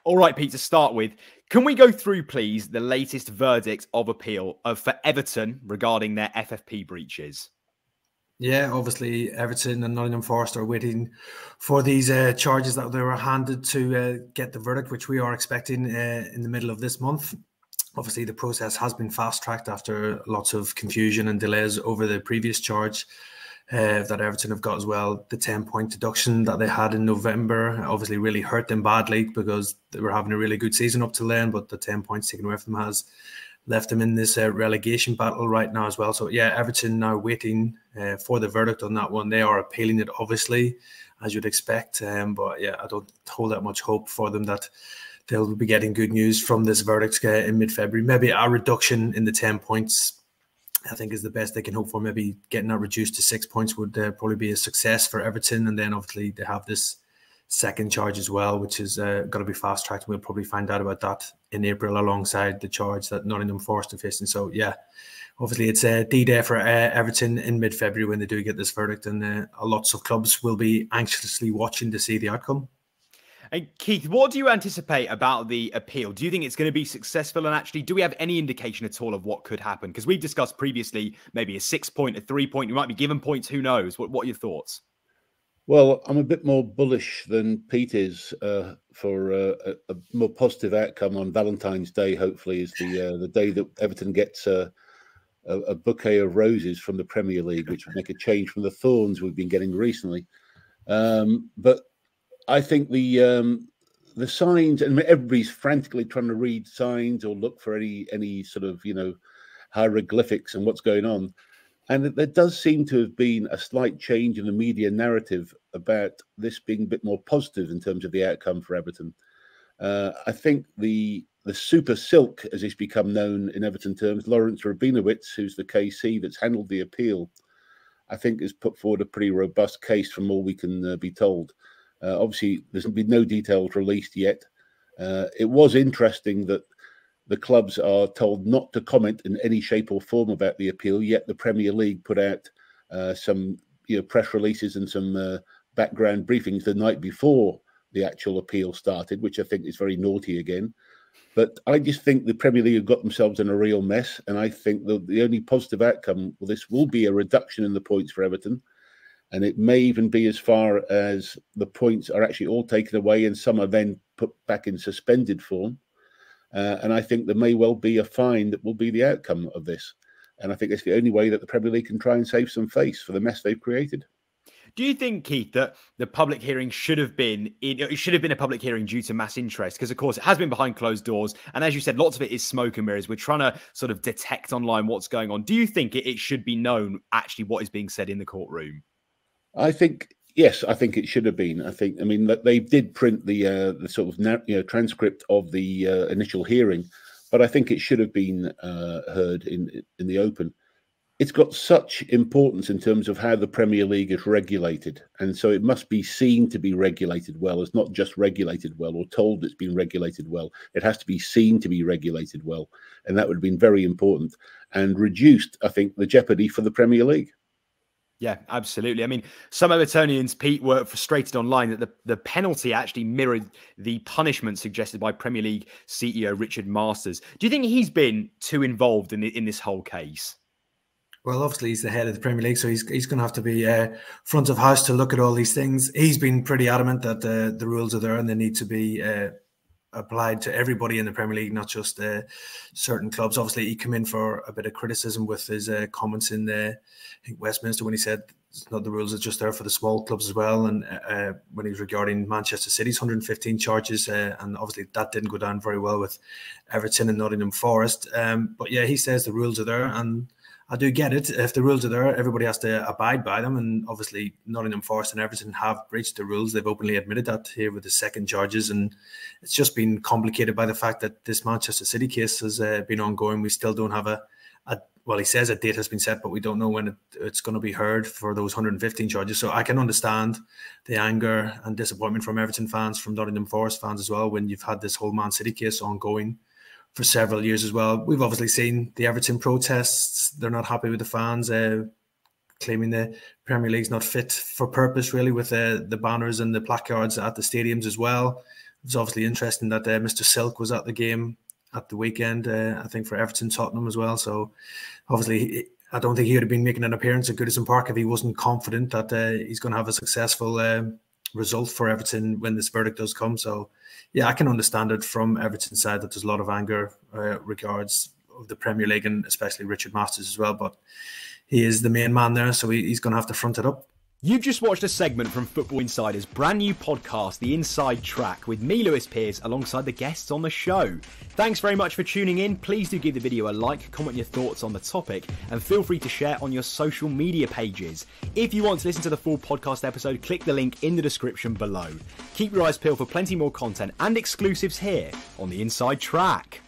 All right, Pete, to start with, can we go through, please, the latest verdict of appeal for Everton regarding their FFP breaches? Yeah, obviously Everton and Nottingham Forest are waiting for these charges that they were handed to get the verdict, which we are expecting in the middle of this month. Obviously, the process has been fast-tracked after lots of confusion and delays over the previous charge that Everton have got as well. The 10-point deduction that they had in November obviously really hurt them badly because they were having a really good season up till then, but the 10 points taken away from them has left them in this relegation battle right now as well. So yeah, Everton now waiting for the verdict on that one. They are appealing it, obviously, as you'd expect. But yeah, I don't hold that much hope for them that they'll be getting good news from this verdict in mid-February. Maybe a reduction in the 10 points, I think, is the best they can hope for. Maybe getting that reduced to 6 points would probably be a success for Everton. And then obviously they have this second charge as well, which is got to be fast-tracked. We'll probably find out about that in April alongside the charge that Nottingham Forest are facing. So yeah, obviously it's a D-Day for Everton in mid-February when they do get this verdict, and lots of clubs will be anxiously watching to see the outcome. And Keith, what do you anticipate about the appeal? Do you think it's going to be successful? And actually, do we have any indication at all of what could happen? Because we've discussed previously maybe a 6 point, a 3 point. You might be given points. Who knows? What are your thoughts? Well, I'm a bit more bullish than Pete is for a more positive outcome on Valentine's Day. Hopefully, is the day that Everton gets a bouquet of roses from the Premier League, which would make a change from the thorns we've been getting recently. But I think the signs, and everybody's frantically trying to read signs or look for any sort of hieroglyphics and what's going on. And there does seem to have been a slight change in the media narrative about this being a bit more positive in terms of the outcome for Everton. I think the super silk, as it's become known in Everton terms, Lawrence Rabinowitz, who's the KC that's handled the appeal, I think has put forward a pretty robust case from all we can be told. Obviously, there's been no details released yet. It was interesting that the clubs are told not to comment in any shape or form about the appeal, yet the Premier League put out some press releases and some background briefings the night before the actual appeal started, which I think is very naughty again. But I just think the Premier League have got themselves in a real mess, and I think the only positive outcome of this will be a reduction in the points for Everton, and it may even be as far as the points are actually all taken away and some are then put back in suspended form. And I think there may well be a fine that will be the outcome of this. And I think it's the only way that the Premier League can try and save some face for the mess they've created. Do you think, Keith, that the public hearing should have been a public hearing due to mass interest? Because, of course, it has been behind closed doors. And as you said, lots of it is smoke and mirrors. We're trying to sort of detect online what's going on. Do you think it should be known actually what is being said in the courtroom? Yes, I think it should have been. I mean, they did print the sort of transcript of the initial hearing, but I think it should have been heard in the open. It's got such importance in terms of how the Premier League is regulated, and so it must be seen to be regulated well. It's not just regulated well or told it's been regulated well. It has to be seen to be regulated well, and that would have been very important and reduced, I think, the jeopardy for the Premier League. Yeah, absolutely. I mean, some Evertonians, Pete, were frustrated online that the penalty actually mirrored the punishment suggested by Premier League CEO Richard Masters. Do you think he's been too involved in this whole case? Well, obviously he's the head of the Premier League, so he's going to have to be front of house to look at all these things. He's been pretty adamant that the rules are there and they need to be applied to everybody in the Premier League, not just certain clubs. Obviously, he came in for a bit of criticism with his comments in I think Westminster when he said the rules are just there for the small clubs as well. And when he was regarding Manchester City's 115 charges, and obviously that didn't go down very well with Everton and Nottingham Forest. But yeah, he says the rules are there, and I do get it. If the rules are there, everybody has to abide by them. And obviously, Nottingham Forest and Everton have breached the rules. They've openly admitted that here with the second charges. And it's just been complicated by the fact that this Manchester City case has been ongoing. We still don't have well, he says a date has been set, but we don't know when it's going to be heard for those 115 charges. So I can understand the anger and disappointment from Everton fans, from Nottingham Forest fans as well, when you've had this whole Man City case ongoing for several years as well. We've obviously seen the Everton protests. They're not happy with the fans, claiming the Premier League's not fit for purpose, really, with the banners and the placards at the stadiums as well. was obviously interesting that Mr. Silk was at the game at the weekend, I think for Everton Tottenham as well. So obviously, I don't think he would have been making an appearance at Goodison Park if he wasn't confident that he's going to have a successful result for Everton when this verdict does come. So yeah, I can understand it from Everton's side that there's a lot of anger regards of the Premier League and especially Richard Masters as well. But he is the main man there, so he's going to have to front it up. You've just watched a segment from Football Insider's brand new podcast, The Inside Track, with me, Lewis Pearce, alongside the guests on the show. Thanks very much for tuning in. Please do give the video a like, comment your thoughts on the topic, and feel free to share on your social media pages. If you want to listen to the full podcast episode, click the link in the description below. Keep your eyes peeled for plenty more content and exclusives here on The Inside Track.